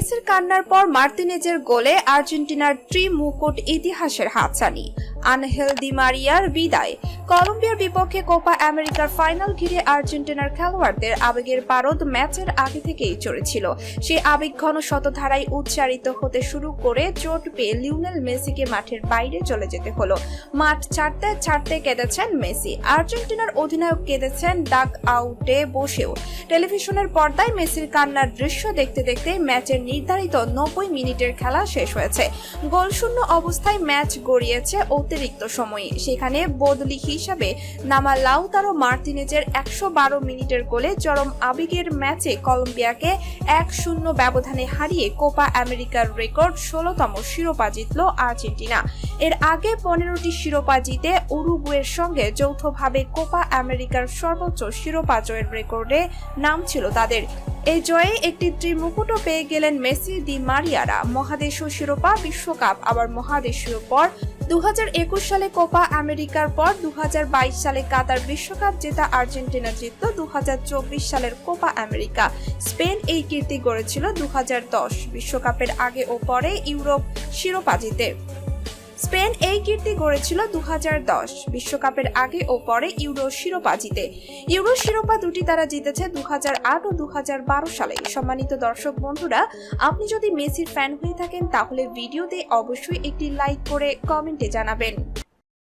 মেসির কান্নার পর মার্তিনেজের গোলে আর্জেন্টিনার মুকুট ইতিহাসের হাতছানি। আনহেল দি মারিয়ার বিদায়। কলম্বিয়ার বিপক্ষে কোপা আমেরিকার ফাইনাল ঘিরে আর্জেন্টিনার খেলোয়াড়দের আবেগের পারদ ম্যাচের আগে থেকেই চড়েছিল। সেই আবেগঘন শতধারায় উচ্চারিত হতে শুরু করে চোট পেয়ে লিওনেল মেসিকে মাঠের বাইরে চলে যেতে হলো। মাঠ ছাড়তে ছাড়তে কেঁদেছেন মেসি। আর্জেন্টিনার অধিনায়ক কেঁদেছেন ডাক আউটে বসেও। টেলিভিশনের পর্দায় মেসির কান্নার দৃশ্য দেখতে দেখতে ম্যাচের নির্ধারিত 90 মিনিটের খেলা শেষ হয়েছে। গোলশূন্য অবস্থায় ম্যাচ গড়িয়েছে অতিরিক্ত সময়ে। সেখানে বদলি হিসাবে নামা লাউতারো মার্তিনেজের 112 মিনিটের গোলে চরম আবেগের ম্যাচে কলম্বিয়াকে 1-0 ব্যবধানে হারিয়ে কোপা আমেরিকার রেকর্ড 16তম শিরোপা জিতল আর্জেন্টিনা। এর আগে 15টি শিরোপা জিতে উরুগুয়ের সঙ্গে যৌথভাবে কোপা আমেরিকার সর্বোচ্চ শিরোপা জয়ের রেকর্ডে নাম ছিল তাদের। এই জয়ে একটি মুকুটও পেয়ে গেলেন মেসি দি মারিয়ারা। মহাদেশীয় শিরোপা, বিশ্বকাপ, আবার মহাদেশীয় পর 2021 সালে কোপা আমেরিকার পর 2022 সালে কাতার বিশ্বকাপ জেতা আর্জেন্টিনা জিতল 2024 সালের কোপা আমেরিকা। স্পেন এই কীর্তি গড়েছিল 2010 বিশ্বকাপের আগে ও পরে ইউরোপ শিরোপা জিতে। স্পেন এই কীর্তি গড়েছিল 2010 বিশ্বকাপের আগে ও পরে ইউরো শিরোপা জিতে। ইউরো শিরোপা দুটি তারা জিতেছে 2008 ও 2012 সালে। সম্মানিত দর্শক বন্ধুরা, আপনি যদি মেসির ফ্যান হয়ে থাকেন তাহলে ভিডিওতে অবশ্যই একটি লাইক করে কমেন্টে জানাবেন।